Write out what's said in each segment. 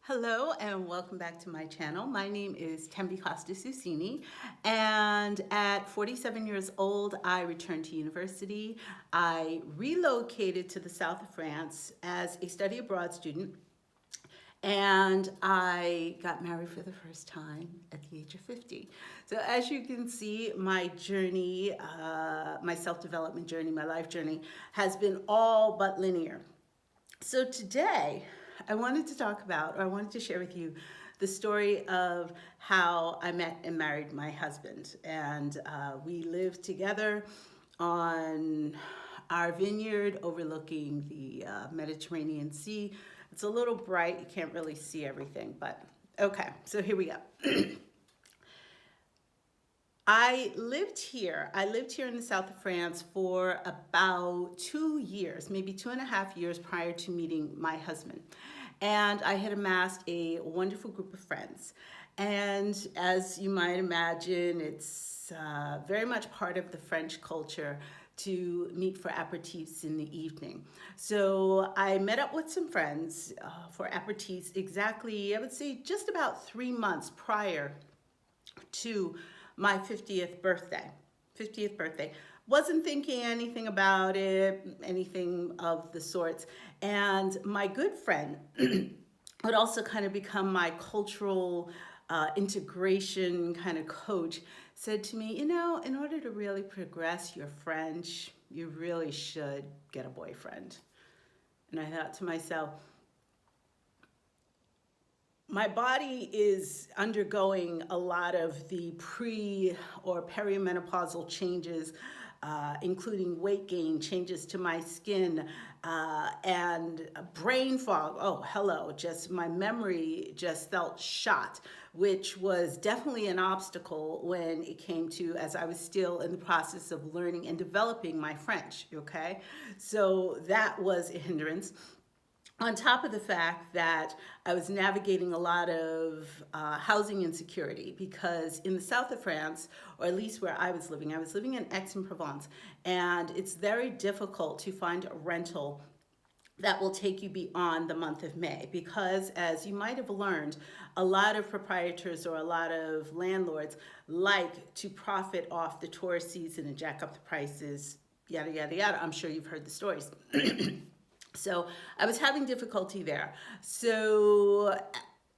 Hello and welcome back to my channel. My name is Costa-Susini, and at 47 years old, I returned to university. I relocated to the south of France as a study abroad student, and I got married for the first time at the age of 50. So as you can see, my journey, my self-development journey, my life journey has been all but linear. So today, I wanted to talk about, or I wanted to share with you the story of how I met and married my husband. And we lived together on our vineyard overlooking the Mediterranean Sea. It's a little bright, you can't really see everything, but okay, so here we go. I lived here in the south of France for about 2 years, maybe 2.5 years prior to meeting my husband. And I had amassed a wonderful group of friends. And as you might imagine, it's very much part of the French culture to meet for aperitifs in the evening. So I met up with some friends for aperitifs exactly, I would say just about 3 months prior to my 50th birthday. 50th birthday. Wasn't thinking anything about it, anything of the sorts. And my good friend would also kind of become my cultural integration kind of coach, said to me, you know, in order to really progress your French, you really should get a boyfriend. And I thought to myself, my body is undergoing a lot of the pre or perimenopausal changes, including weight gain, changes to my skin, and brain fog. Oh, hello, just my memory just felt shot, which was definitely an obstacle when it came to, as I was still in the process of learning and developing my French, okay? So that was a hindrance. On top of the fact that I was navigating a lot of housing insecurity, because in the south of France, or at least where I was living in Aix-en-Provence, and it's very difficult to find a rental that will take you beyond the month of May, because as you might have learned, a lot of proprietors or a lot of landlords like to profit off the tourist season and jack up the prices, yada, yada, yada. I'm sure you've heard the stories. So I was having difficulty there. So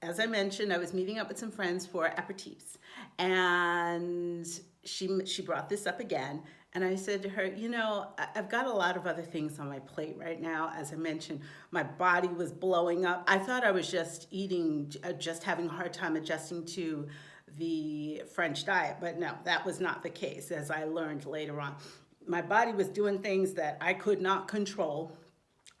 as I mentioned, I was meeting up with some friends for aperitifs, and she brought this up again. And I said to her, you know, I've got a lot of other things on my plate right now. As I mentioned, my body was blowing up. I thought I was just eating, just having a hard time adjusting to the French diet, but no, that was not the case, as I learned later on. My body was doing things that I could not control.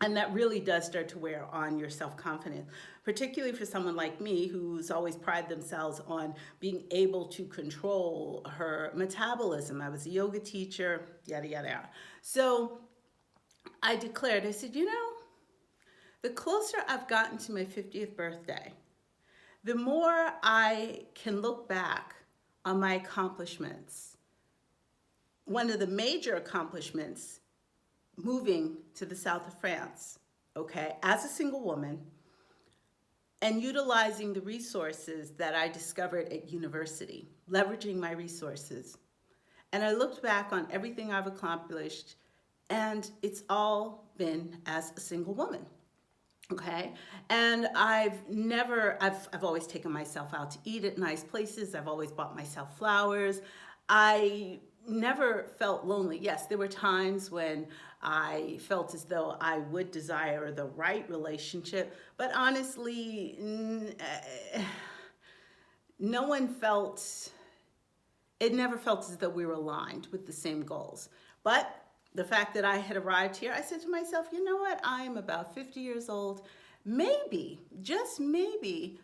And that really does start to wear on your self-confidence, particularly for someone like me who's always prided themselves on being able to control her metabolism. I was a yoga teacher, yada, yada, yada. So I declared, I said, you know, the closer I've gotten to my 50th birthday, the more I can look back on my accomplishments. One of the major accomplishments, moving to the south of France, okay, as a single woman, and utilizing the resources that I discovered at university, leveraging my resources. And I looked back on everything I've accomplished, and it's all been as a single woman. Okay, and I've always taken myself out to eat at nice places. I've always bought myself flowers. I never felt lonely. Yes, there were times when I felt as though I would desire the right relationship, but honestly, no one felt, it never felt as though we were aligned with the same goals. But the fact that I had arrived here, I said to myself, you know what? I am about 50 years old. Maybe, just maybe,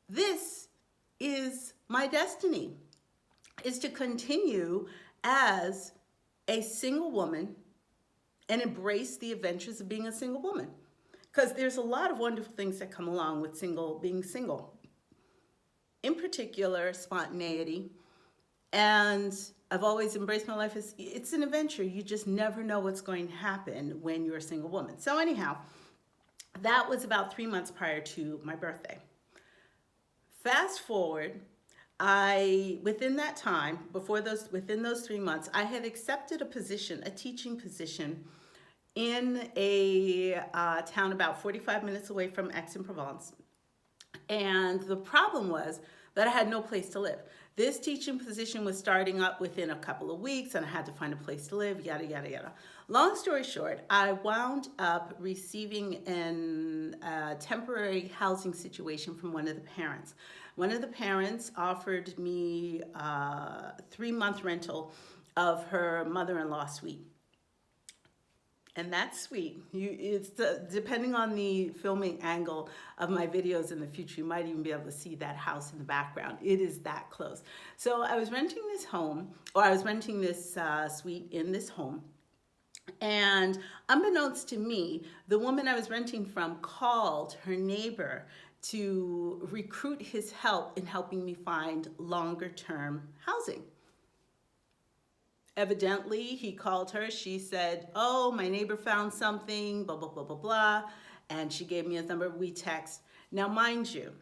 this is my destiny, is to continue as a single woman and embrace the adventures of being a single woman. Because there's a lot of wonderful things that come along with being single. In particular, spontaneity. And I've always embraced my life as it's an adventure. You just never know what's going to happen when you're a single woman. So anyhow, that was about 3 months prior to my birthday. Fast forward, within that time, within those 3 months, I had accepted a position, a teaching position in a town about 45 minutes away from Aix-en-Provence. And the problem was that I had no place to live. This teaching position was starting up within a couple of weeks, and I had to find a place to live, yada, yada, yada. Long story short, I wound up receiving a temporary housing situation from one of the parents. One of the parents offered me a 3-month rental of her mother-in-law suite. And that's sweet. Depending on the filming angle of my videos in the future, you might even be able to see that house in the background. It is that close. So I was renting this home, or I was renting this suite in this home. And unbeknownst to me, the woman I was renting from called her neighbor to recruit his help in helping me find longer term housing. Evidently, he called her. She said, oh, my neighbor found something, blah, blah, blah, blah, blah. And she gave me his number. We text. Now, mind you,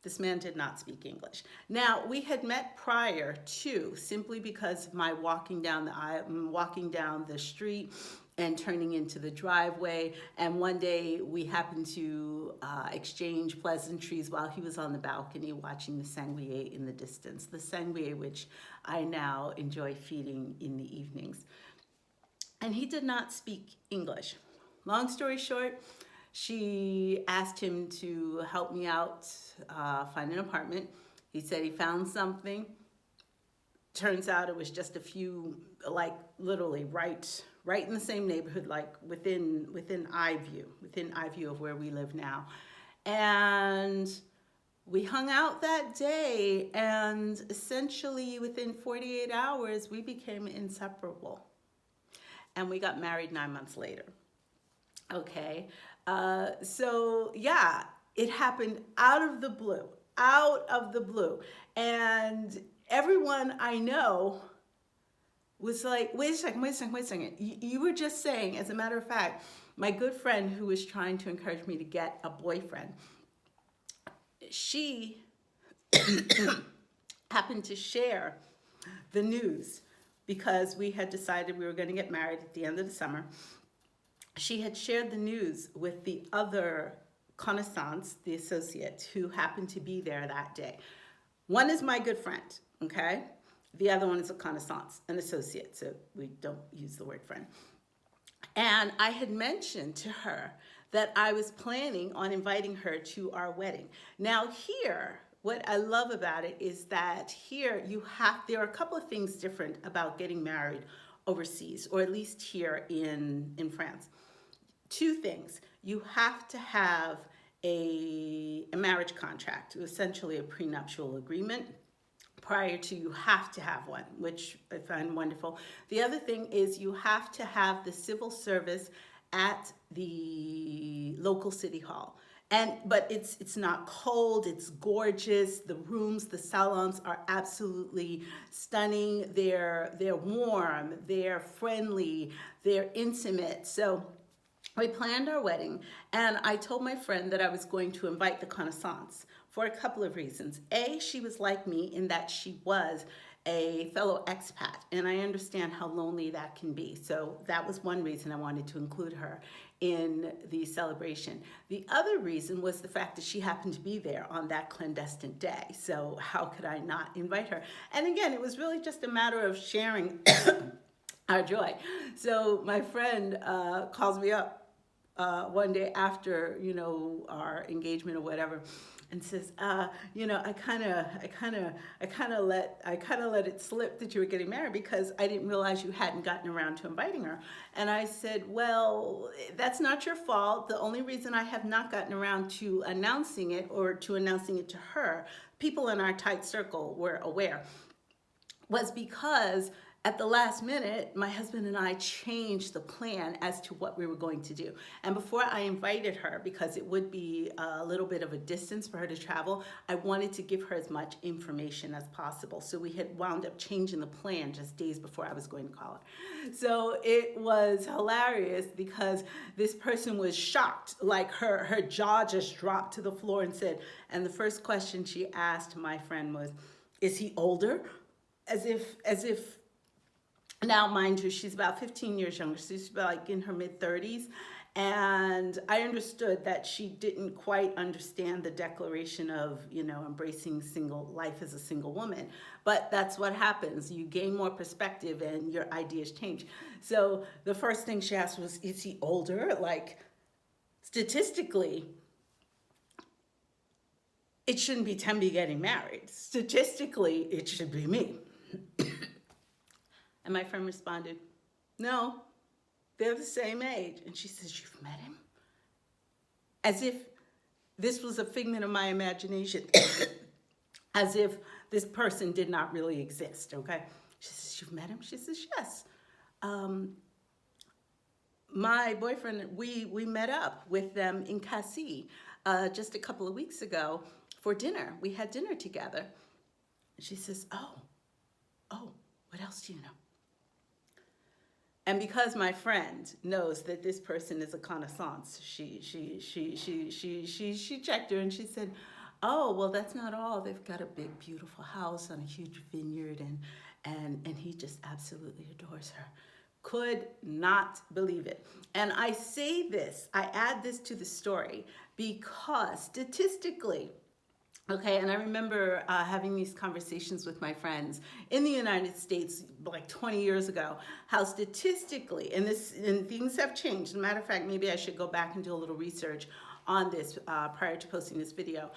this man did not speak English. Now, we had met prior to, simply because my walking down the street and turning into the driveway. And one day we happened to exchange pleasantries while he was on the balcony watching the sanglier in the distance. The sanglier, which I now enjoy feeding in the evenings. And he did not speak English. Long story short, she asked him to help me out, find an apartment. He said he found something. Turns out it was just a few, like literally right in the same neighborhood, like within eye view of where we live now. And we hung out that day, and essentially within 48 hours, we became inseparable. And we got married 9 months later. Okay, so yeah, it happened out of the blue. And everyone I know was like, wait a second. You were just saying, as a matter of fact, my good friend who was trying to encourage me to get a boyfriend, she happened to share the news because we had decided we were going to get married at the end of the summer. She had shared the news with the other connaissance, the associate, who happened to be there that day. One is my good friend, okay? The other one is a connaissance, an associate, so we don't use the word friend. And I had mentioned to her that I was planning on inviting her to our wedding. Now here, what I love about it is that here there are a couple of things different about getting married overseas, or at least here in France. Two things. You have to have a marriage contract, essentially a prenuptial agreement. Prior to, you have to have one, which I find wonderful. The other thing is you have to have the civil service at the local city hall. But it's not cold, it's gorgeous. The rooms, the salons are absolutely stunning. They're warm, they're friendly, they're intimate. So we planned our wedding, and I told my friend that I was going to invite the connaissance for a couple of reasons. A, she was like me in that she was a fellow expat, and I understand how lonely that can be. So that was one reason I wanted to include her in the celebration. The other reason was the fact that she happened to be there on that clandestine day. So how could I not invite her? And again, it was really just a matter of sharing our joy. So my friend calls me up one day after, our engagement or whatever, and says, I kind of let it slip that you were getting married because I didn't realize you hadn't gotten around to inviting her. And I said, well, that's not your fault. The only reason I have not gotten around to announcing it, or to announcing it to her, people in our tight circle were aware, was because At the last minute, my husband and I changed the plan as to what we were going to do. And before I invited her, because it would be a little bit of a distance for her to travel, I wanted to give her as much information as possible. So we had wound up changing the plan just days before I was going to call her. So it was hilarious because this person was shocked, like her jaw just dropped to the floor and said, and the first question she asked my friend was, "Is he older?" As if now, mind you, she's about 15 years younger. So she's about like in her mid-30s. And I understood that she didn't quite understand the declaration of, embracing single life as a single woman. But that's what happens. You gain more perspective and your ideas change. So the first thing she asked was, "Is he older?" Like, statistically, it shouldn't be Tembi getting married. Statistically, it should be me. And my friend responded, "No, they're the same age." And she says, "You've met him?" As if this was a figment of my imagination. As if this person did not really exist, okay? She says, "You've met him?" She says, "Yes. My boyfriend, we met up with them in Cassis just a couple of weeks ago for dinner. We had dinner together." She says, oh, what else do you know?" And because my friend knows that this person is a connaissance, she checked her and she said, "Oh, well, that's not all. They've got a big, beautiful house on a huge vineyard, and he just absolutely adores her." Could not believe it. And I say this, I add this to the story because statistically, okay, and I remember having these conversations with my friends in the United States like 20 years ago, how statistically, and things have changed. As a matter of fact, maybe I should go back and do a little research on this prior to posting this video.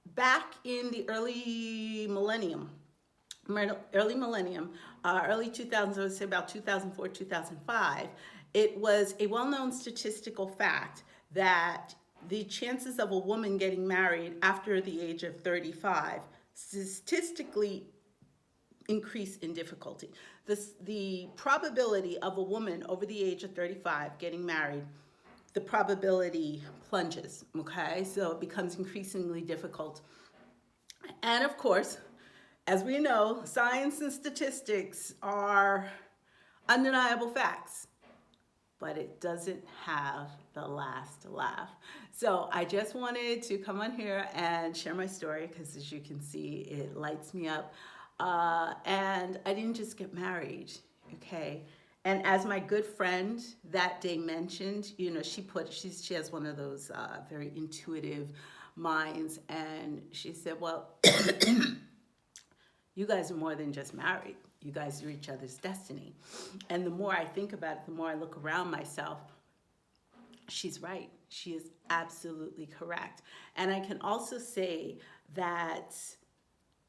Back in the early millennium, early 2000s, I would say about 2004, 2005, it was a well-known statistical fact that the chances of a woman getting married after the age of 35 statistically increase in difficulty. The probability of a woman over the age of 35 getting married, the probability plunges, okay? So it becomes increasingly difficult. And of course, as we know, science and statistics are undeniable facts, but it doesn't have the last laugh. So I just wanted to come on here and share my story because, as you can see, it lights me up. And I didn't just get married, okay? And as my good friend that day mentioned, she has one of those very intuitive minds, and she said, "Well, you guys are more than just married. You guys are each other's destiny." And the more I think about it, the more I look around myself, she's right. She is absolutely correct. And I can also say that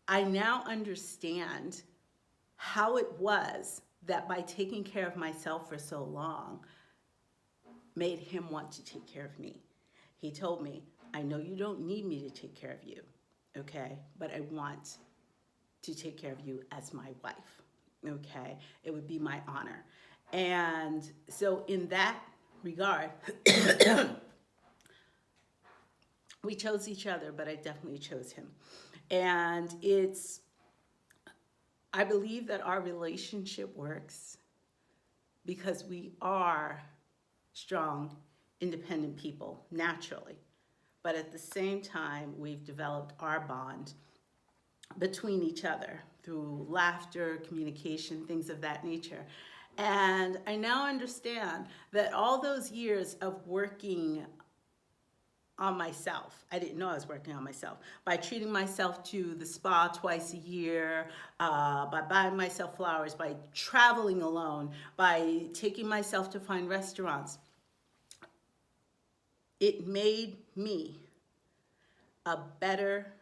I now understand how it was that by taking care of myself for so long made him want to take care of me. He told me, "I know you don't need me to take care of you, okay? But I want to take care of you as my wife, okay? It would be my honor." And so in that regard, we chose each other, but I definitely chose him. And I believe that our relationship works because we are strong, independent people naturally. But at the same time, we've developed our bond between each other through laughter, communication, things of that nature. And I now understand that all those years of working on myself, I didn't know I was working on myself, by treating myself to the spa twice a year, by buying myself flowers, by traveling alone, by taking myself to fine restaurants, it made me a better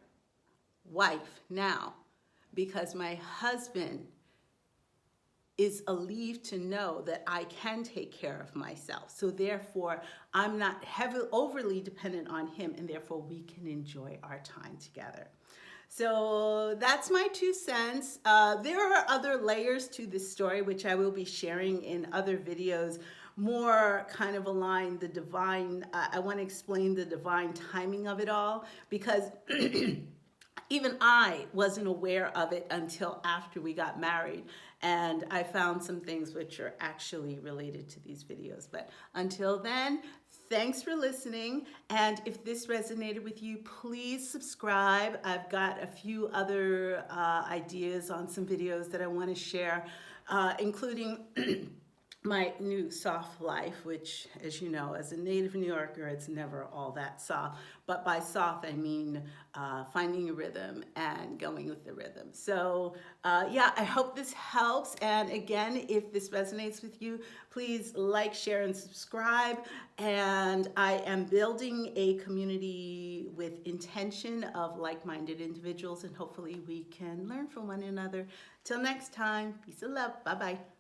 wife now, because my husband is relieved to know that I can take care of myself. So therefore, I'm not overly dependent on him, and therefore we can enjoy our time together. So that's my 2 cents. There are other layers to this story, which I will be sharing in other videos, more kind of align the divine. I want to explain the divine timing of it all, because even I wasn't aware of it until after we got married. And I found some things which are actually related to these videos. But until then, thanks for listening. And if this resonated with you, please subscribe. I've got a few other ideas on some videos that I want to share, including my new soft life, which, as you know, as a native New Yorker, it's never all that soft. But by soft, I mean finding a rhythm and going with the rhythm. So yeah, I hope this helps. And again, if this resonates with you, please like, share, and subscribe. And I am building a community with intention of like-minded individuals, and hopefully we can learn from one another. Till next time, peace and love. Bye-bye.